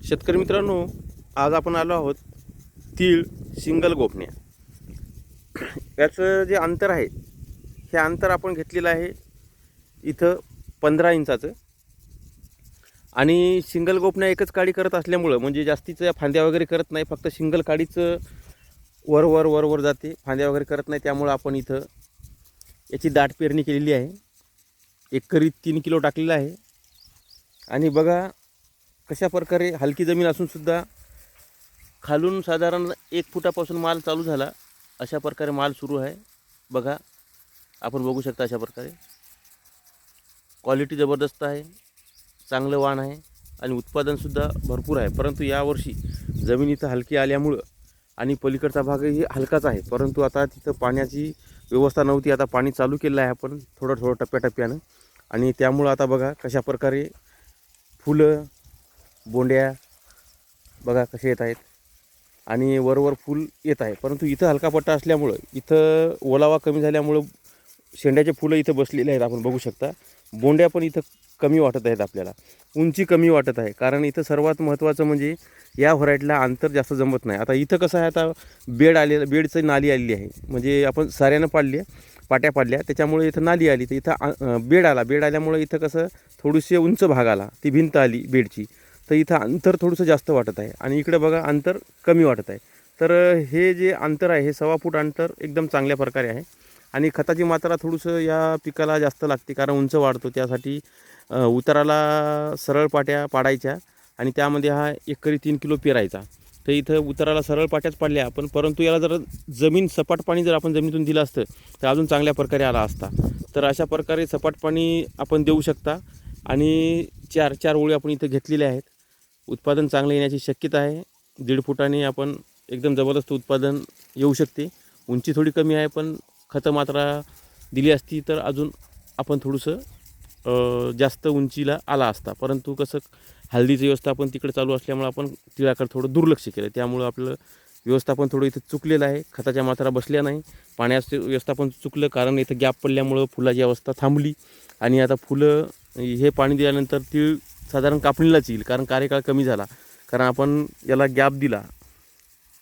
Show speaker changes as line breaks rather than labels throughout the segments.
शेतकरी मित्रांनो, आज आपण आलो आहोत तीळ सिंगल गोपण्या. याचं जे अंतर आहे हे अंतर आपण घेतलेलं आहे इथं 15 इंचाचं. आणि सिंगल गोपण्या एकच काडी करत असल्यामुळं म्हणजे जास्तीचं फांद्या वगैरे करत नाही, फक्त सिंगल काडीचं वर जाते, फांद्या वगैरे करत नाही. त्यामुळं आपण इथं याची दाट पेरणी केलेली आहे. एकरी 3 किलो टाकलेला आहे. आणि बघा कशा प्रकारे हलकी जमीन असूनसुद्धा खालून साधारण 1 फुटापासून माल चालू झाला, अशा प्रकारे माल सुरू आहे. बघा आपण बघू शकता अशा प्रकारे क्वालिटी जबरदस्त आहे, चांगलं वाण आहे आणि उत्पादनसुद्धा भरपूर आहे. परंतु यावर्षी जमीन इथं हलकी आल्यामुळं आणि पलीकडचा भागही हलकाच आहे, परंतु आता तिथं पाण्याची व्यवस्था नव्हती. आता पाणी चालू केलं आहे आपण थोडं टप्प्याटप्प्यानं. आणि त्यामुळं आता बघा कशा प्रकारे फुलं बोंड्या बघा कसे येत आहेत आणि वर फूल येत आहे. परंतु इथं हलका पट्टा असल्यामुळं, इथं ओलावा कमी झाल्यामुळं शेंड्याचे फुलं इथं बसलेले आहेत, आपण बघू शकता. बोंड्या पण इथं कमी वाटत आहेत आपल्याला, उंची कमी वाटत आहे. कारण इथं सर्वात महत्त्वाचं म्हणजे या व्हरायटीला अंतर जास्त जमत नाही. आता इथं कसं आहे, आता बेडचं नाली आलेली आहे, म्हणजे आपण साऱ्यानं पाट्या पाडल्या त्याच्यामुळे इथं नाली आली, तर इथं बेड आल्यामुळे इथं कसं थोडीशी उंच भाग आला, ती भिंत आली बेडची, तर इथं अंतर थोडंसं जास्त वाटत आहे. आणि इकडे बघा अंतर कमी वाटत आहे. तर हे जे अंतर आहे हे 1.25 फूट अंतर एकदम चांगल्या प्रकारे आहे. आणि खताची मात्रा थोडंसं या पिकाला जास्त लागते, कारण उंच वाढतो. त्यासाठी उताराला सरळ पाट्या पाडायच्या आणि त्यामध्ये हा एकरी 3 किलो पेरायचा. तर इथं उताराला सरळ पाट्याच पाडल्या आपण, परंतु याला जर जमीन सपाट पाणी जर आपण जमिनीतून दिलं असतं तर अजून चांगल्या प्रकारे आला असता. तर अशा प्रकारे सपाट पाणी आपण देऊ शकता. आणि 4 ओळी आपण इथं घेतलेल्या आहेत. उत्पादन चांगलं येण्याची शक्यता आहे. 1.5 फुटाने आपण एकदम जबरदस्त उत्पादन येऊ शकते. उंची थोडी कमी आहे, पण खतं मात्रा दिली असती तर अजून आपण थोडंसं जास्त उंचीला आला असता. परंतु कसं हळदीचं व्यवस्थापन तिकडे चालू असल्यामुळं आपण तिळाकडे थोडं दुर्लक्ष केलं, त्यामुळं आपलं व्यवस्थापन थोडं इथं चुकलेलं आहे. खताच्या मात्रा बसल्या नाही, पाण्याचं व्यवस्थापन चुकलं, कारण इथं गॅप पडल्यामुळं फुलाची अवस्था थांबली. आणि आता फुलं हे पाणी दिल्यानंतर तीळ साधारण कापणीलाच येईल, कारण कार्यकाळ कमी झाला, कारण आपण याला गॅप दिला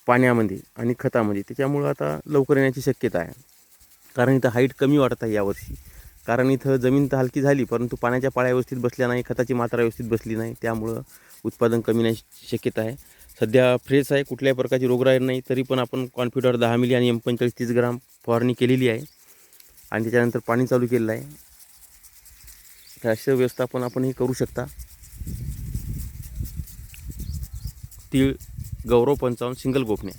पाण्यामध्ये आणि खतामध्ये. त्याच्यामुळं आता लवकर येण्याची शक्यता आहे. कारण इथं हाईट कमी वाटत आहे यावर्षी, कारण इथं जमीन तर हलकी झाली, परंतु पाण्याच्या पाळ्या व्यवस्थित बसल्या नाही, खताची मात्रा व्यवस्थित बसली नाही, त्यामुळं उत्पादन कमी येण्याची शक्यता आहे. सध्या फ्रेश आहे, कुठल्याही प्रकारची रोगराई नाही. तरी पण आपण कॉन्फिडर 10 मिली आणि M45 30 ग्राम फवारणी केलेली आहे आणि त्याच्यानंतर पाणी चालू केलेलं आहे. तर अशा व्यवस्थापन आपण हे करू शकता. तीळ गौरव 55 सिंगल गोपण्या.